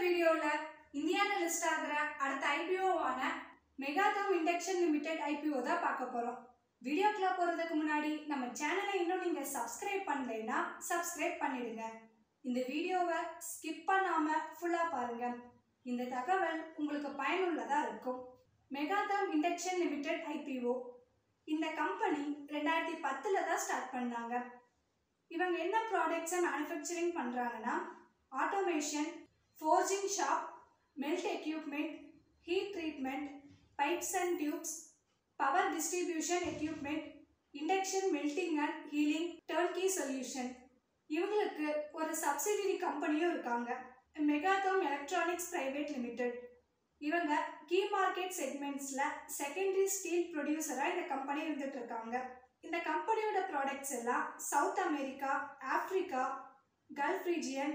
வீடியோல இந்தியால லிஸ்ட் ஆகிற அடுத்த ஐபிஓவான மெகாதம் இண்டக்ஷன் லிமிடெட் ஐபிஓ தான் பார்க்க போறோம். வீடியோக்குள்ள போறதுக்கு முன்னாடி நம்ம சேனலை இன்னும் நீங்க சப்ஸ்கிரைப் பண்ணலைன்னா சப்ஸ்கிரைப் பண்ணிடுங்க. இந்த வீடியோவை ஸ்கிப் பண்ணாம ஃபுல்லா பாருங்க. இந்த தகவல் உங்களுக்கு பயனுள்ளதா இருக்கும். மெகாதம் இண்டக்ஷன் லிமிடெட் ஐபிஓ இந்த கம்பெனி 2010ல தான் ஸ்டார்ட் பண்ணாங்க. இவங்க என்ன ப்ராடக்ட்ஸை மேனுஃபேக்சரிங் பண்ணுறாங்கன்னா automation, forging shop, melt equipment, heat treatment, pipes and tubes, power distribution equipment, induction melting and healing, turnkey solution. இவங்களுக்கு ஒரு சப்சிடரி கம்பெனியும் இருக்காங்க, மெகாதம் எலக்ட்ரானிக்ஸ் பிரைவேட் லிமிடெட். இவங்க கீ மார்க்கெட் செக்மெண்ட்ஸில் செகண்டரி ஸ்டீல் ப்ரொடியூசராக இந்த கம்பெனி இருந்துட்டு இருக்காங்க. இந்த கம்பெனியோட ப்ராடக்ட்ஸ் எல்லாம் south America, Africa, gulf region,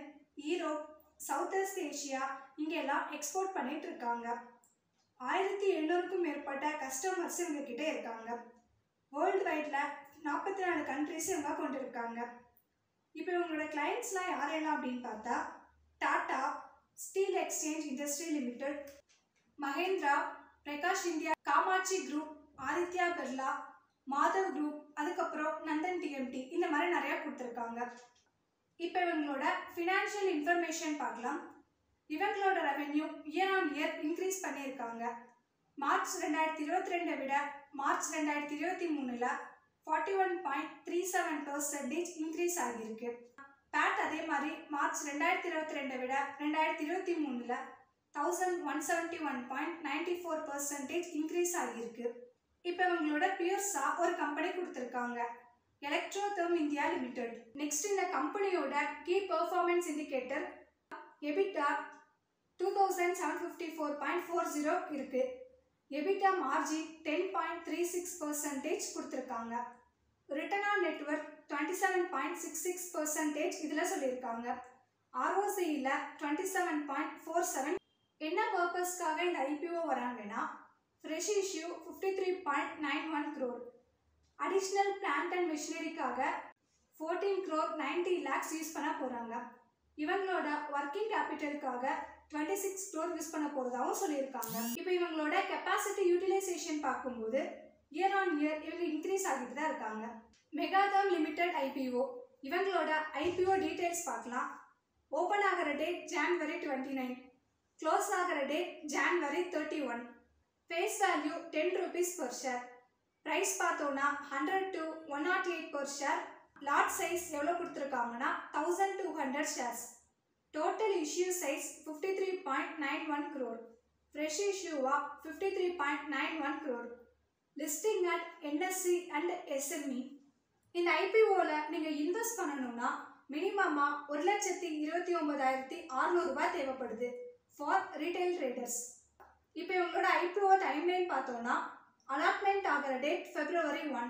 Europe, south east Asia இங்கெல்லாம் எக்ஸ்போர்ட் பண்ணிட்டு இருக்காங்க. 1700க்கும் மேற்பட்ட கஸ்டமர்ஸ் இவங்க கிட்டே இருக்காங்க. வேர்ல்டு வைடில் 44 கண்ட்ரிஸ் இவங்க கொண்டு இருக்காங்க. இப்போ இவங்களோட கிளைண்ட்ஸ்லாம் யாரெல்லாம் அப்படின்னு பார்த்தா Tata steel exchange industry limited, Mahindra, Prakash India, Kamakshi group, Aditya Birla, Madhav group, அதுக்கப்புறம் நந்தன் டிஎம்டி, இந்த மாதிரி நிறையா கொடுத்துருக்காங்க. இப்போ இவங்களோட ஃபினான்ஷியல் இன்ஃபர்மேஷன் பார்க்கலாம். இவங்களோட revenue year on year increase பண்ணியிருக்காங்க. மார்ச் 2022 விட மார்ச் 2023 41.37% இன்க்ரீஸ் ஆகியிருக்கு. பேட் அதே மாதிரி மார்ச் 2022 விட 2023 1171.94% இன்க்ரீஸ் ஆகியிருக்கு. இப்போ இவங்களோட பியர்ஸா ஒரு கம்பெனி கொடுத்துருக்காங்க, எலக்ட்ரோதெர்ம் இந்தியா லிமிடெட். நெக்ஸ்ட் இந்த கம்பெனியோட கீ பெர்ஃபார்மன்ஸ் இண்டிகேட்டர் எபிட்டா 2754.40 இருக்கு. எபிட்டா மார்ஜின் 10.36% கொடுத்துருக்காங்க. ரிட்டர்ன் ஆன் நெட்வொர்க் 27.66% இதில் சொல்லியிருக்காங்க. ஆர்ஓசியில் 27.47. என்ன பர்பஸ்க்காக இந்த ஐபிஓ வராங்கன்னா fresh issue 53.91 crore, additional plant and மிஷினரிக்காக 14 crore 90 lakhs யூஸ் பண்ண போகிறாங்க. இவங்களோட ஒர்க்கிங் கேபிட்டலுக்காக 26 crore யூஸ் பண்ண போகிறதாகவும் சொல்லியிருக்காங்க. இப்போ இவங்களோட கெப்பாசிட்டி யூட்டிலைசேஷன் பார்க்கும்போது இயர் ஆன் இயர் இவங்க இன்க்ரீஸ் ஆகிட்டு தான் இருக்காங்க. மெகாதம் லிமிடெட் ஐபிஓ இவங்களோட ஐபிஓ டீட்டெயில்ஸ் பார்க்கலாம். ஓப்பன் ஆகிற டேட் January 29, க்ளோஸ் ஆகிற date January 31. Face value 10 rupees per share. Price பார்த்தோன்னா 100 to 108 per share. Lot size எவ்வளோ கொடுத்துருக்காங்கன்னா 1200 shares. Total issue size 53.91 crore. Fresh இஷ்யூவா 53.91 crore. Listing at NSE and SME. இந்த ஐபிஓவில் நீங்கள் invest பண்ணணும்னா மினிமமாக 1,29,600 ரூபாய் தேவைப்படுது ஃபார் ரீட்டைல் ட்ரேடர்ஸ். இப்போ இவங்களோட ஐபிஓ டைம்லைன் பார்த்தோன்னா அலாட்மெண்ட் ஆகிற டேட் February 1,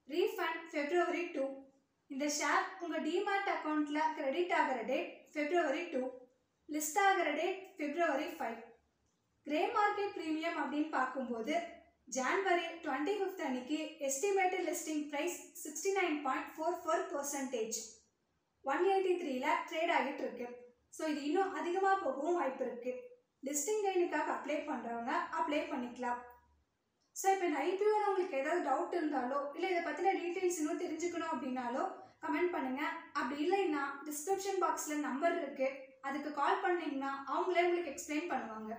ரீஃபண்ட் February 2. இந்த ஷேர் உங்கள் டிமேட் அக்கௌண்ட்டில் கிரெடிட் ஆகிற டேட் February 2, லிஸ்ட் ஆகிற date February 5. Grey market premium அப்படின்னு பார்க்கும்போது January 25 அன்னைக்கு எஸ்டிமேட்டட் லிஸ்டிங் ப்ரைஸ் 69.44%, 183ல் ட்ரேட் ஆகிட்டு இருக்கு. ஸோ இது இன்னும் அதிகமாக போகவும் வாய்ப்பு இருக்கு. லிஸ்டிங் கைனுக்காக அப்ளை பண்ணுறவங்க அப்ளை பண்ணிக்கலாம். ஸோ இப்போ இந்த ஐபிஓவில் உங்களுக்கு ஏதாவது டவுட் இருந்தாலோ இல்லை இதை பற்றின டீட்டெயில்ஸ் இன்னும் தெரிஞ்சுக்கணும் அப்படின்னாலோ கமெண்ட் பண்ணுங்கள். அப்படி இல்லைன்னா டிஸ்கிரிப்ஷன் பாக்ஸில் நம்பர் இருக்குது, அதுக்கு கால் பண்ணிங்கன்னா அவங்களே உங்களுக்கு எக்ஸ்பிளைன் பண்ணுவாங்க.